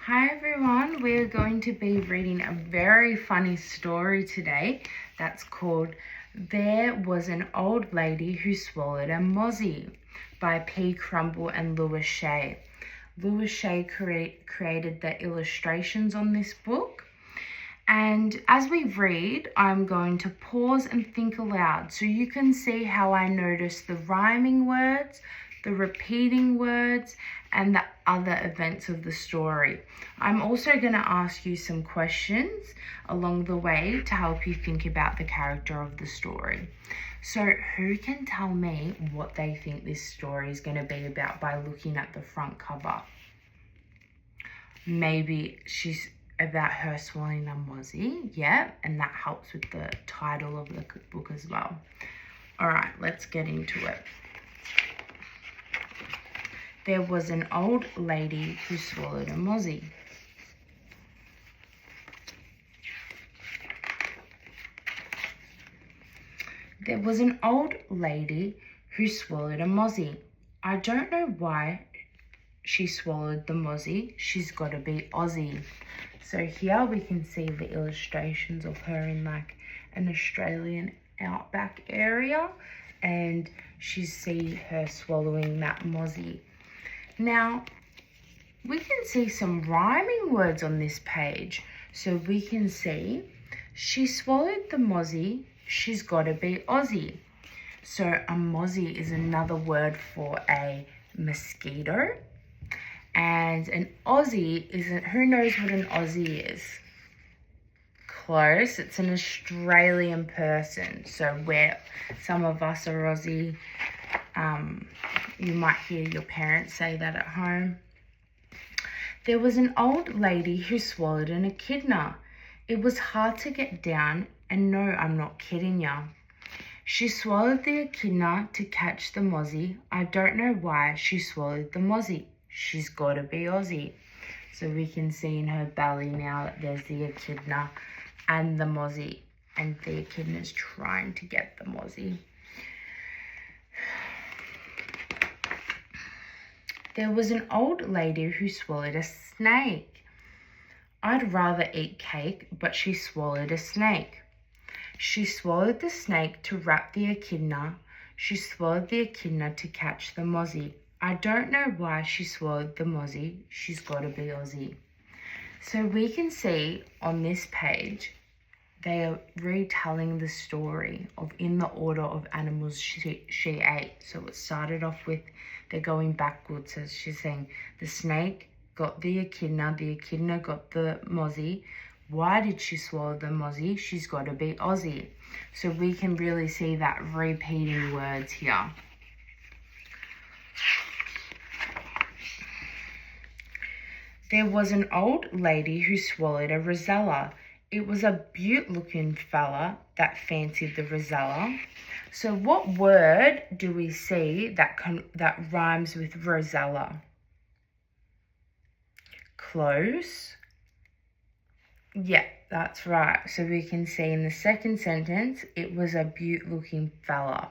Hi everyone, we're going to be reading a very funny story today that's called There Was an Old Lady Who Swallowed a Mozzie by P. Crumble and Louis Shea. Louis Shea created the illustrations on this book. And as we read, I'm going to pause and think aloud so you can see how I notice the rhyming words, the repeating words, and the other events of the story. I'm also going to ask you some questions along the way to help you think about the character of the story. So who can tell me what they think this story is going to be about by looking at the front cover? Maybe she's about her swallowing a mozzie, yeah, and that helps with the title of the book as well. All right, let's get into it. There was an old lady who swallowed a mozzie. There was an old lady who swallowed a mozzie. I don't know why she swallowed the mozzie. She's got to be Aussie. So here we can see the illustrations of her in like an Australian outback area, and she see her swallowing that mozzie. Now, we can see some rhyming words on this page. So we can see she swallowed the mozzie, she's got to be Aussie. So a mozzie is another word for a mosquito. And an Aussie isn't, who knows what an Aussie is? Close, it's an Australian person. So where some of us are Aussie, you might hear your parents say that at home. There was an old lady who swallowed an echidna. It was hard to get down, and no, I'm not kidding ya. She swallowed the echidna to catch the mozzie. I don't know why she swallowed the mozzie. She's got to be Aussie. So we can see in her belly now that there's the echidna and the mozzie, and the echidna's trying to get the mozzie. There was an old lady who swallowed a snake. I'd rather eat cake, but she swallowed a snake. She swallowed the snake to wrap the echidna. She swallowed the echidna to catch the mozzie. I don't know why she swallowed the mozzie. She's got to be Aussie. So we can see on this page, they are retelling the story of in the order of animals she ate. So it started off with, they're going backwards. So she's saying the snake got the echidna got the mozzie. Why did she swallow the mozzie? She's got to be Aussie. So we can really see that repeating words here. There was an old lady who swallowed a rosella. It was a beaut-looking fella that fancied the rosella. So what word do we see that rhymes with rosella? Close. Yeah, that's right. So we can see in the second sentence, it was a beaut-looking fella.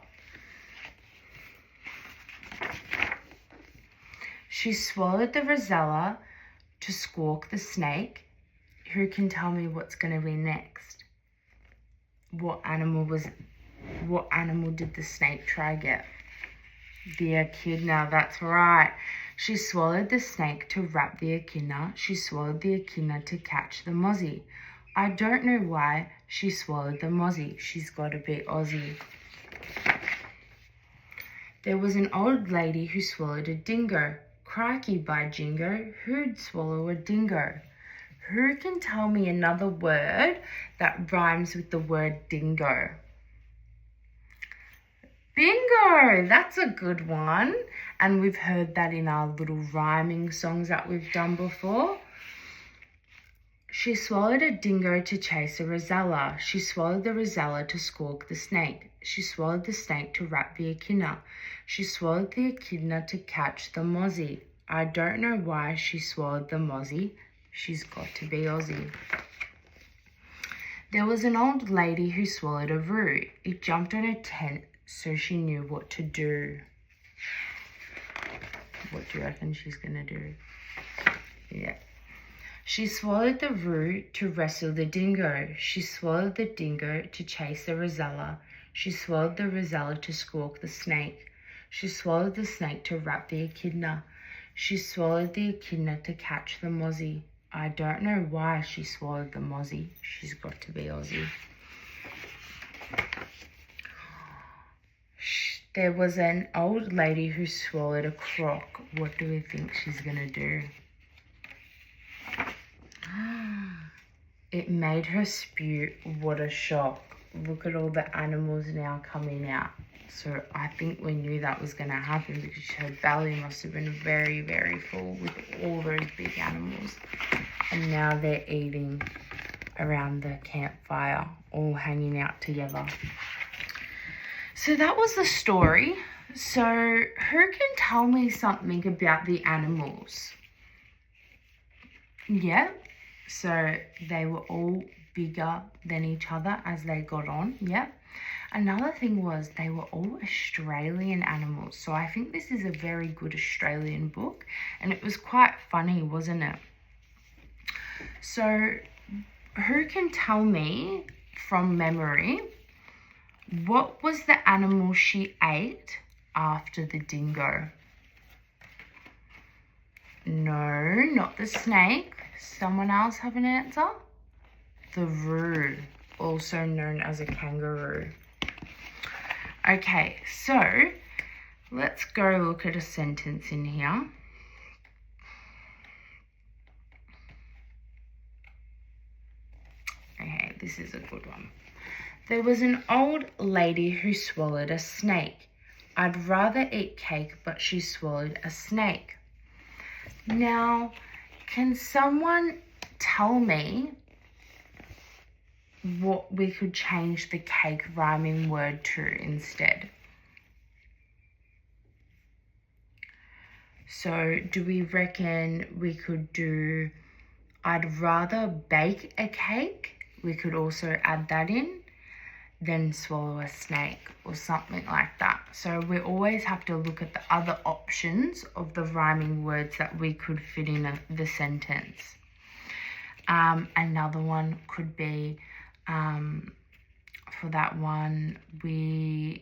She swallowed the rosella to squawk the snake. Who can tell me what's going to be next? What animal did the snake try get? The echidna, that's right. She swallowed the snake to wrap the echidna. She swallowed the echidna to catch the mozzie. I don't know why she swallowed the mozzie. She's got to be Aussie. There was an old lady who swallowed a dingo. Crikey, by jingo, who'd swallow a dingo? Who can tell me another word that rhymes with the word dingo? Bingo! That's a good one. And we've heard that in our little rhyming songs that we've done before. She swallowed a dingo to chase a rosella. She swallowed the rosella to squawk the snake. She swallowed the snake to wrap the echidna. She swallowed the echidna to catch the mozzie. I don't know why she swallowed the mozzie. She's got to be Aussie. There was an old lady who swallowed a roo. It jumped on her tent so she knew what to do. What do you reckon she's going to do? Yeah. She swallowed the roo to wrestle the dingo. She swallowed the dingo to chase the rosella. She swallowed the rosella to squawk the snake. She swallowed the snake to wrap the echidna. She swallowed the echidna to catch the mozzie. I don't know why she swallowed the mozzie. She's got to be Aussie. There was an old lady who swallowed a croc. What do we think she's going to do? It made her spew. What a shock. Look at all the animals now coming out. So I think we knew that was going to happen because her belly must have been very, very full with all those big animals. And now they're eating around the campfire, all hanging out together. So that was the story. So who can tell me something about the animals? Yeah. So they were all bigger than each other as they got on. Yeah. Another thing was they were all Australian animals. So I think this is a very good Australian book. And it was quite funny, wasn't it? So who can tell me from memory, what was the animal she ate after the dingo? No, not the snake. Someone else have an answer? The roo, also known as a kangaroo. Okay, so let's go look at a sentence in here. Okay, this is a good one. There was an old lady who swallowed a snake. I'd rather eat cake, but she swallowed a snake. Now, can someone tell me what we could change the cake rhyming word to instead? So do we reckon we could do, I'd rather bake a cake? We could also add that in, then swallow a snake or something like that. So we always have to look at the other options of the rhyming words that we could fit in the sentence. Another one could be, for that one, you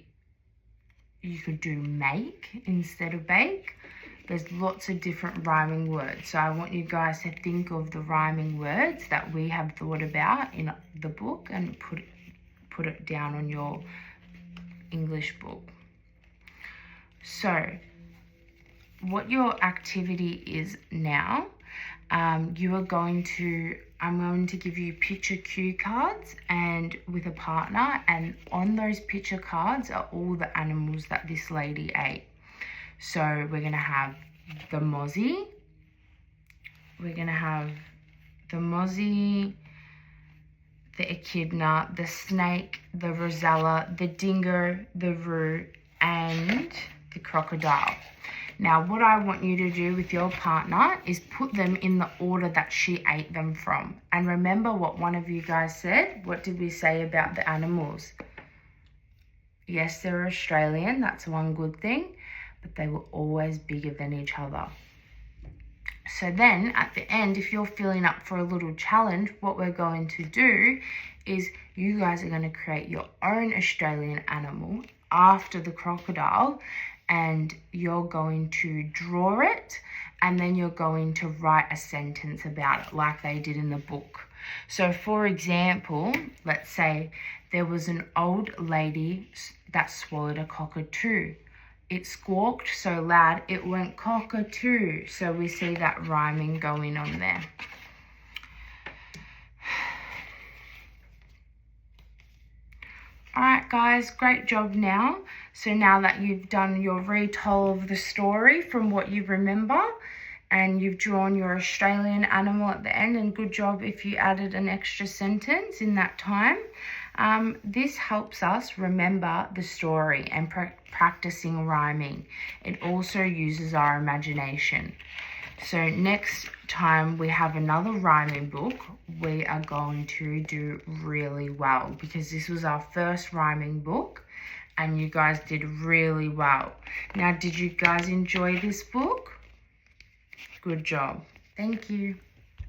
could do make instead of bake. There's lots of different rhyming words. So I want you guys to think of the rhyming words that we have thought about in the book and put it down on your English book. So what your activity is now, I'm going to give you picture cue cards and with a partner, and on those picture cards are all the animals that this lady ate. So we're going to have the mozzie, the echidna, the snake, the rosella, the dingo, the roo, and the crocodile. Now, what I want you to do with your partner is put them in the order that she ate them from. And remember what one of you guys said. What did we say about the animals? Yes, they're Australian. That's one good thing. But they were always bigger than each other. So then at the end, if you're feeling up for a little challenge, what we're going to do is you guys are going to create your own Australian animal after the crocodile, and you're going to draw it, and then you're going to write a sentence about it like they did in the book. So for example, let's say there was an old lady that swallowed a cockatoo. It squawked so loud it went cockatoo. So we see that rhyming going on there. Alright guys, great job now. So now that you've done your retell of the story from what you remember, and you've drawn your Australian animal at the end, and good job if you added an extra sentence in that time. This helps us remember the story and practicing rhyming. It also uses our imagination. So next time we have another rhyming book, we are going to do really well because this was our first rhyming book and you guys did really well. Now, did you guys enjoy this book? Good job. Thank you.